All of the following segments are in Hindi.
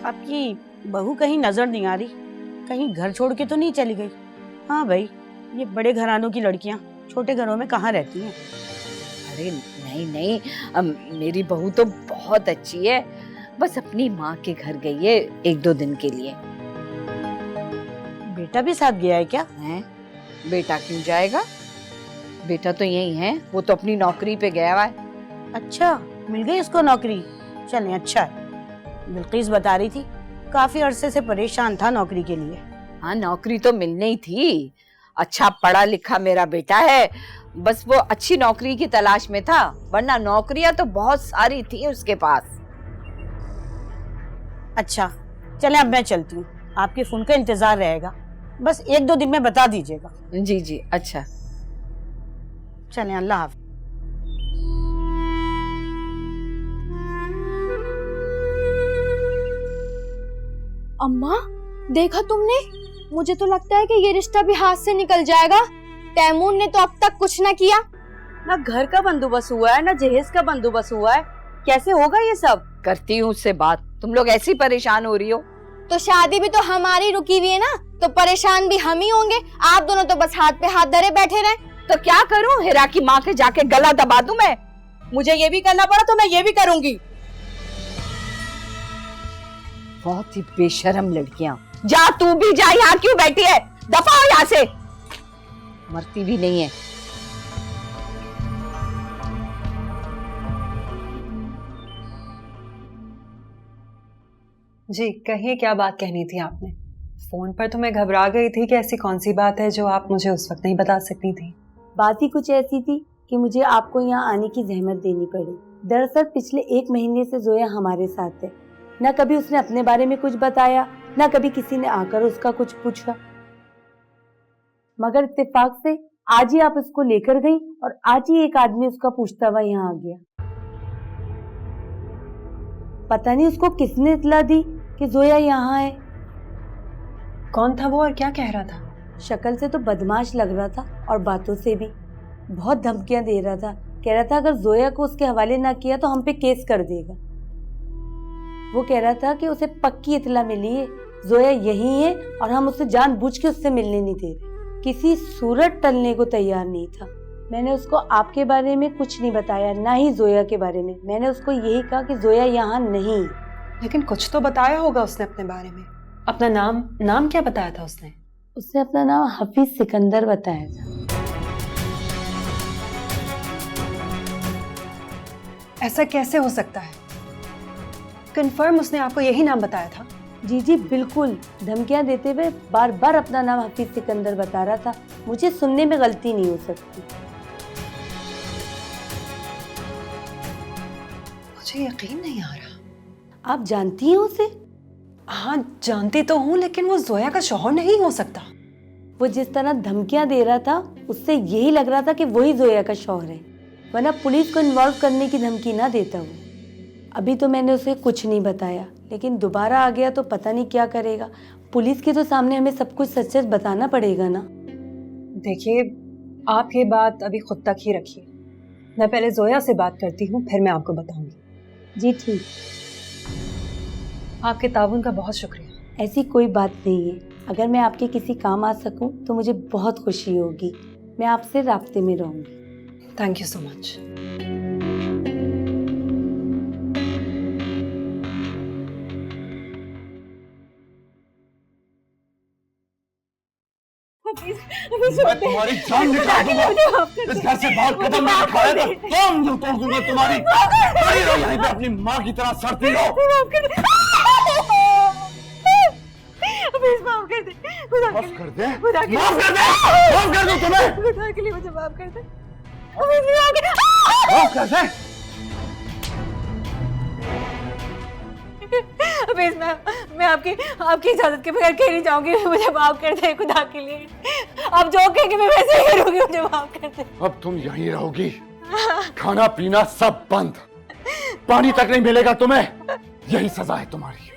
आपकी बहू कहीं नजर नहीं आ रही, कहीं घर छोड़ के तो नहीं चली गई? हाँ भाई, ये बड़े घरानों की लड़कियां छोटे घरों में कहाँ रहती हैं? अरे नहीं नहीं, मेरी बहू तो बहुत अच्छी है, बस अपनी माँ के घर गई है 1-2 दिन के लिए। बेटा भी साथ गया है क्या? है? बेटा क्यों जाएगा, बेटा तो यही है, वो तो अपनी नौकरी पे गया हुआ है। अच्छा, मिल गई उसको नौकरी? चले अच्छा है। बिल्किस बता रही थी काफी अरसे से परेशान था नौकरी के लिए। हाँ, नौकरी तो मिलनी ही थी, अच्छा पढ़ा लिखा मेरा बेटा है, बस वो अच्छी नौकरी की तलाश में था, वरना नौकरियां तो बहुत सारी थी उसके पास। अच्छा चले, अब मैं चलती हूँ, आपके फोन का इंतजार रहेगा, बस 1-2 दिन में बता दीजिएगा। जी जी अच्छा। चलें, अल्लाह हाफ़िज़। अम्मा, देखा तुमने? मुझे तो लगता है कि ये रिश्ता भी हाथ से निकल जाएगा। तैमूर ने तो अब तक कुछ ना किया, ना घर का बंदोबस्त हुआ है, ना जहेज का बंदोबस्त हुआ है, कैसे होगा ये सब? करती हूँ उससे बात, तुम लोग ऐसी परेशान हो रही हो। तो शादी भी तो हमारी रुकी हुई है ना, तो परेशान भी हम ही होंगे। आप दोनों तो बस हाथ पे हाथ धरे बैठे रहे। तो क्या करूँ, हिरा की माँ के जाके गला दबा दूं मैं? मुझे ये भी करना पड़ा तो मैं ये भी करूंगी। बहुत ही बेशरम लड़कियां। जा तू भी जा, यहाँ क्यों बैठी है? दफा हो यहाँ से, मरती भी नहीं है। जी कहिए, क्या बात कहनी थी आपने? फोन पर तो मैं घबरा गई थी कि ऐसी कौन सी बात है जो आप मुझे उस वक्त नहीं बता सकती थी। बात ही कुछ ऐसी थी कि मुझे आपको यहाँ आने की जहमत देनी पड़ी। दरअसल पिछले 1 महीने से जोया हमारे साथ है। न कभी उसने अपने बारे में कुछ बताया, न कभी किसी ने आकर उसका कुछ पूछा, मगर इत्तेफाक से आज ही आप उसको लेकर गई और आज ही एक आदमी उसका पूछता हुआ यहाँ आ गया। पता नहीं उसको किसने इत्तला दी कि जोया यहाँ है। कौन था वो और क्या कह रहा था? शक्ल से तो बदमाश लग रहा था और बातों से भी बहुत धमकियां दे रहा था। कह रहा था अगर जोया को उसके हवाले ना किया तो हम पे केस कर देगा। वो कह रहा था कि उसे पक्की इत्तला मिली है, जोया यही है और हम उसे जानबूझ के उससे मिलने नहीं दे रहे। किसी सूरत टलने को तैयार नहीं था। मैंने उसको आपके बारे में कुछ नहीं बताया, ना ही जोया के बारे में। मैंने उसको यही कहा कि जोया यहाँ नहीं। लेकिन कुछ तो बताया होगा उसने अपने बारे में। अपना नाम क्या बताया था उसने? उसने अपना नाम हफीज सिकंदर बताया था। ऐसा कैसे हो सकता है? कंफर्म उसने आपको यही नाम बताया था? जी जी बिल्कुल, धमकियां देते हुए बार बार अपना नाम हफीज सिकंदर बता रहा था। मुझे सुनने में गलती नहीं हो सकती। मुझे यकीन नहीं आ रहा। आप जानती हैं उसे? हाँ जानती तो हूँ, लेकिन वो जोया का शौहर नहीं हो सकता। वो जिस तरह धमकियां दे रहा था उससे यही लग रहा था कि वही जोया का शौहर है, वरना पुलिस को इन्वॉल्व करने की धमकी ना देता वो। अभी तो मैंने उसे कुछ नहीं बताया, लेकिन दोबारा आ गया तो पता नहीं क्या करेगा। पुलिस के तो सामने हमें सब कुछ सच सच बताना पड़ेगा ना। देखिए, आप ये बात अभी खुद तक ही रखिए। मैं पहले जोया से बात करती हूँ, फिर मैं आपको बताऊंगी। जी ठीक। आपके ताउन का बहुत शुक्रिया। ऐसी कोई बात नहीं है। अगर मैं आपके किसी काम आ सकूं तो मुझे बहुत खुशी होगी। मैं आपसे राब्ते में रहूंगी। Thank you so much. मैं तुम्हारी जान निकाल दूंगा। इस घर से बाहर कदम नहीं उठाया तो कौन जो तोड़ दूंगा तुम्हारी। खड़ी रहो यहीं पे, अपनी माँ की तरह सड़ती रहो। माफ कर दे, माफ कर दे, खुदा के लिए, माफ कर दे, माफ कर दो तुम्हें। खुदा के लिए मुझे माफ कर दे। माफ कर दे। अबेज मैं आपकी इजाजत के बगैर कहीं नहीं जाऊंगी। मुझे माफ कर दे, खुदा के लिए। आप जो कहेंगे मैं वैसे ही करूंगी, मुझे माफ कर दे। अब तुम यहीं रहोगी, खाना पीना सब बंद, पानी तक नहीं मिलेगा तुम्हें। यही सजा है तुम्हारी।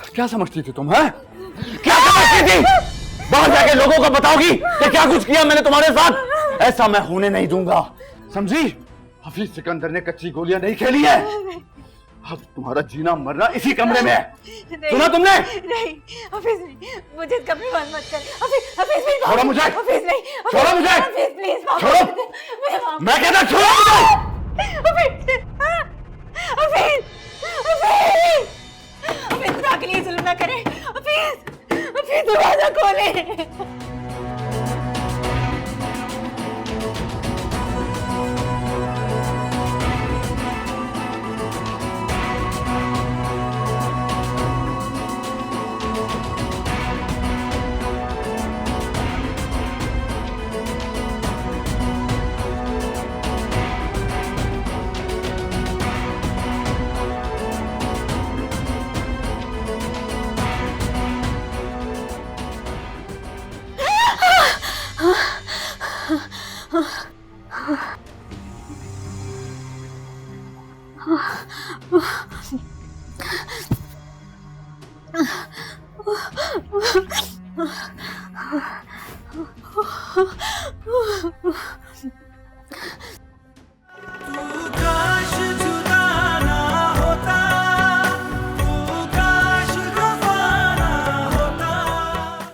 क्या समझती थी तुम? है क्या समझती थी? बाहर जाके लोगों को बताओगी कि क्या कुछ किया मैंने तुम्हारे साथ? ऐसा मैं होने नहीं दूंगा, समझी? हफीज सिकंदर ने कच्ची गोलियां नहीं खेली है। अब तुम्हारा जीना मरना इसी कमरे में है। सुना तुमने? नहीं हफीज नहीं, मुझे कभी बंद मत कर। हफीज हफीज प्लीज छोड़ो मुझे। हफीज नहीं, छोड़ो मुझे। हफीज प्लीज छोड़ो। मैं कहता छोड़ो मुझे। हफीज हफीज हफीज हफीज खुदा के लिए जुल्म ना करें। हफीज हफीज दरवाजा खोले।